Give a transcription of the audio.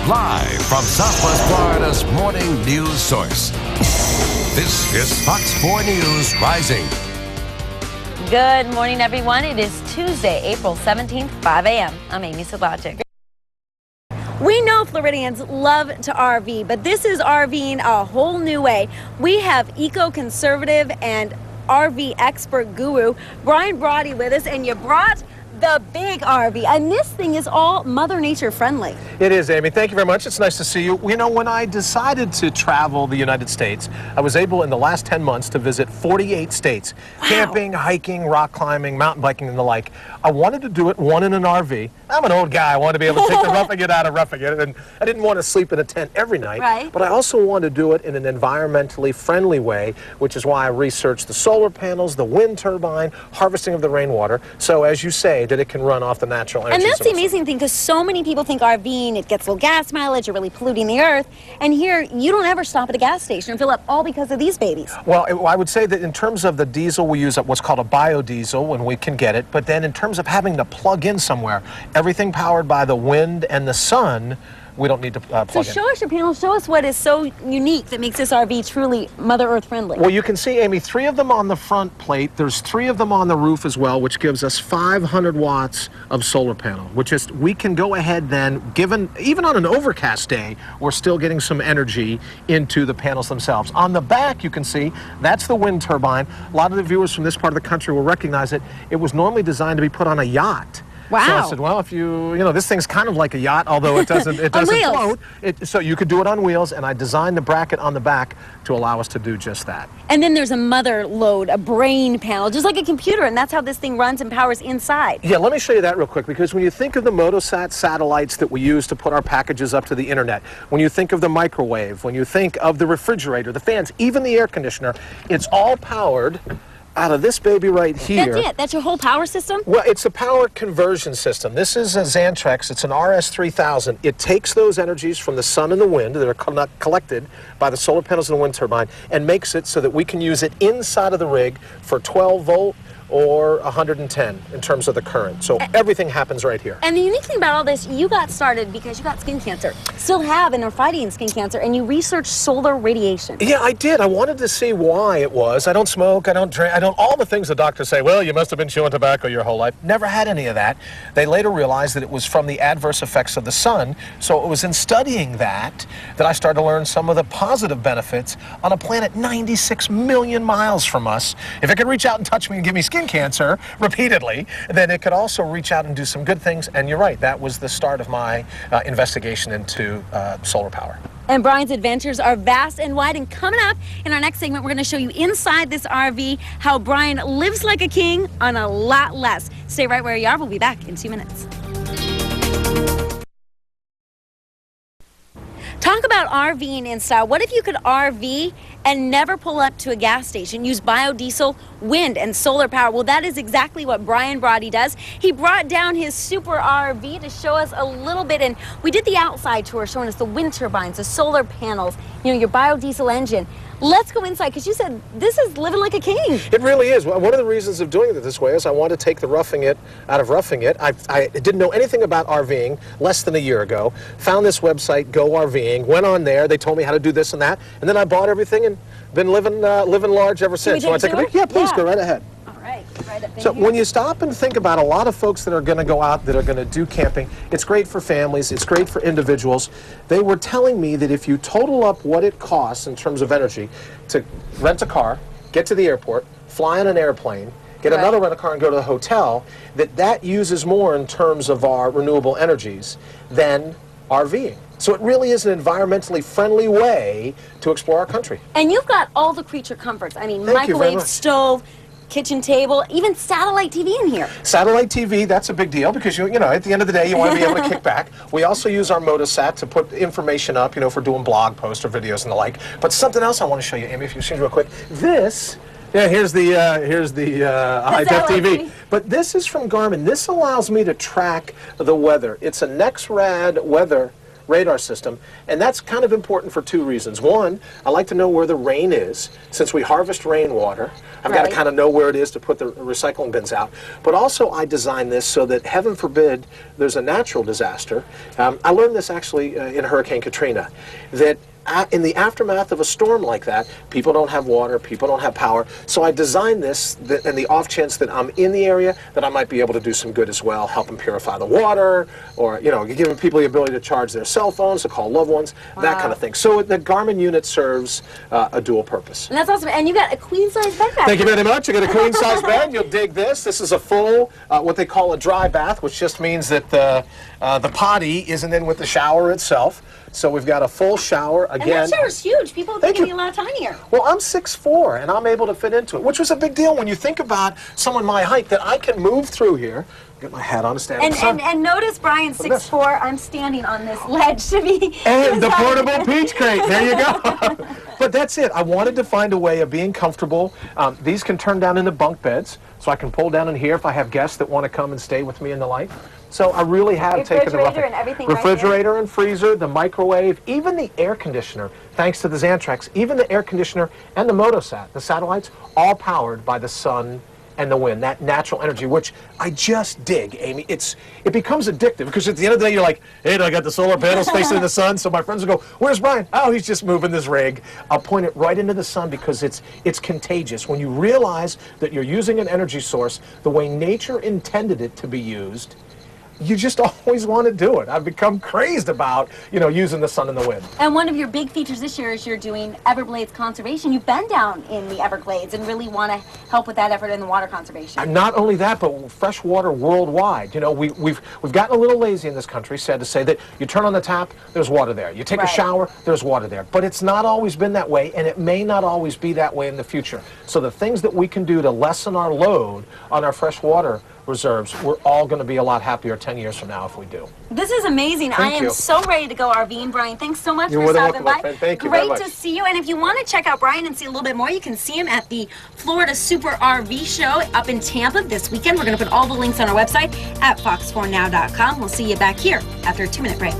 Live from Southwest Florida's morning news source. This is Fox 4 News Rising. Good morning, everyone. It is Tuesday, April 17th, 5 a.m. I'm Amy Sadlajic. We know Floridians love to RV, but this is RVing a whole new way. We have eco-conservative and RV expert guru Brian Brawdy with us, and you brought the big RV, and this thing is all Mother Nature friendly. It is, Amy. Thank you very much. It's nice to see you. You know, when I decided to travel the United States, I was able in the last 10 months to visit 48 states. Wow. Camping, hiking, rock climbing, mountain biking, and the like. I wanted to do it, one in an RV. I'm an old guy. I wanted to be able to take the roughing it out of roughing it, and I didn't want to sleep in a tent every night. Right. But I also wanted to do it in an environmentally friendly way, which is why I researched the solar panels, the wind turbine, harvesting of the rainwater. So, as you say, that it can run off the natural energy. And that's the amazing thing, because so many people think RVing, it gets low gas mileage, you're really polluting the earth. And here, you don't ever stop at a gas station and fill up, all because of these babies. Well, I would say that in terms of the diesel, we use what's called a biodiesel when we can get it. But then in terms of having to plug in somewhere, everything powered by the wind and the sun, we don't need to plug in. So show us your panels, show us what is so unique that makes this RV truly Mother Earth friendly. Well, you can see, Amy, 3 of them on the front plate. There's 3 of them on the roof as well, which gives us 500 watts of solar panel, which is, we can go ahead then, even on an overcast day, we're still getting some energy into the panels themselves. On the back, you can see, that's the wind turbine. A lot of the viewers from this part of the country will recognize it. It was normally designed to be put on a yacht. Wow. So I said, well, if you know, this thing's kind of like a yacht, although it doesn't float. So you could do it on wheels, and I designed the bracket on the back to allow us to do just that. And then there's a mother load, a brain panel, just like a computer, and that's how this thing runs and powers inside. Yeah, let me show you that real quick, because when you think of the Motosat satellites that we use to put our packages up to the internet, when you think of the microwave, when you think of the refrigerator, the fans, even the air conditioner, it's all powered out of this baby right here. That's it? That's your whole power system? Well, it's a power conversion system. This is a Xantrex. It's an RS3000. It takes those energies from the sun and the wind that are collected by the solar panels and the wind turbine and makes it so that we can use it inside of the rig for 12 volt or 110 in terms of the current. So everything happens right here. And the unique thing about all this, you got started because you got skin cancer. Still have and are fighting skin cancer, and you researched solar radiation. Yeah, I did. I wanted to see why it was. I don't smoke, I don't drink, I don't, all the things the doctors say, well, you must have been chewing tobacco your whole life. Never had any of that. They later realized that it was from the adverse effects of the sun. So it was in studying that I started to learn some of the positive benefits on a planet 96 million miles from us. If it could reach out and touch me and give me skin cancer repeatedly, then it could also reach out and do some good things. And you're right, that was the start of my investigation into solar power. And Brian's adventures are vast and wide, and coming up in our next segment, we're going to show you inside this RV how Brian lives like a king on a lot less. Stay right where you are. We'll be back in 2 minutes. Talk about RVing in style. What if you could RV and never pull up to a gas station, use biodiesel, wind, and solar power? Well, that is exactly what Brian Brawdy does. He brought down his super RV to show us a little bit, and we did the outside tour showing us the wind turbines, the solar panels, you know, your biodiesel engine. Let's go inside, because you said this is living like a king. It really is. One of the reasons of doing it this way is I want to take the roughing it out of roughing it. I didn't know anything about RVing less than a year ago. Found this website, Go RVing, went on there. They told me how to do this and that, and then I bought everything and been living large ever since. Can we take a tour? Yeah, please, go right ahead. Right up in so here. When you stop and think about a lot of folks that are going to go out, that are going to do camping, it's great for families, it's great for individuals. They were telling me that if you total up what it costs in terms of energy to rent a car, get to the airport, fly on an airplane, get another rental car and go to a hotel, that uses more in terms of our renewable energies than RVing. So it really is an environmentally friendly way to explore our country. And you've got all the creature comforts. I mean, Thank you very microwave, much. Stove, kitchen table, even satellite TV in here. Satellite TV, that's a big deal, because you know, at the end of the day, you want to be able to kick back. We also use our Motosat to put information up, you know, for doing blog posts or videos and the like. But something else I want to show you, Amy, if you see real quick. This, yeah, here's the high-def TV. But this is from Garmin. This allows me to track the weather. It's a NexRad weather radar system, and that's kind of important for two reasons. One, I like to know where the rain is. Since we harvest rainwater, I've got to kind of know where it is to put the recycling bins out. But also I designed this so that, heaven forbid, there's a natural disaster. I learned this actually in Hurricane Katrina, that in the aftermath of a storm like that, people don't have water, people don't have power. So I designed this, and the off chance that I'm in the area, that I might be able to do some good as well, help them purify the water, or, you know, giving people the ability to charge their cell phones, to call loved ones, that kind of thing. So the Garmin unit serves a dual purpose. And that's awesome. And you got a queen-size bed back. Thank you very much. You got a queen-size bed. You'll dig this. This is a full, what they call a dry bath, which just means that the potty isn't in with the shower itself. So we've got a full shower again. And that shower's huge. People think it'd be a lot tinier. Well, I'm 6'4", and I'm able to fit into it, which was a big deal when you think about someone my height, that I can move through here. Get my hat on to stand up. And notice Brian's 6'4". I'm standing on this ledge to be. And the portable peach crate. There you go. But that's it. I wanted to find a way of being comfortable. These can turn down into bunk beds, so I can pull down in here if I have guests that want to come and stay with me in the night. So I really have taken the refrigerator and freezer, the microwave, even the air conditioner, thanks to the Xantrex, even the air conditioner and the Motosat, the satellites, all powered by the sun and the wind, that natural energy, which I just dig, Amy. It becomes addictive, because at the end of the day, you're like, hey, I got the solar panels facing the sun, so my friends will go, where's Brian? Oh, he's just moving this rig. I'll point it right into the sun, because it's contagious. When you realize that you're using an energy source the way nature intended it to be used, you just always want to do it. I've become crazed about, you know, using the sun and the wind. And one of your big features this year is you're doing Everglades conservation. You've been down in the Everglades and really want to help with that effort in the water conservation. And not only that, but fresh water worldwide. You know, we've gotten a little lazy in this country, sad to say, that you turn on the tap, there's water there. You take a shower, there's water there. But it's not always been that way, and it may not always be that way in the future. So the things that we can do to lessen our load on our fresh water reserves, we're all going to be a lot happier 10 years from now if we do. This is amazing. I am so ready to go RVing. Brian, thanks so much for stopping by. Thank you very much. Great to see you. And if you want to check out Brian and see a little bit more, you can see him at the Florida Super RV Show up in Tampa this weekend. We're going to put all the links on our website at fox4now.com. We'll see you back here after a 2-minute break.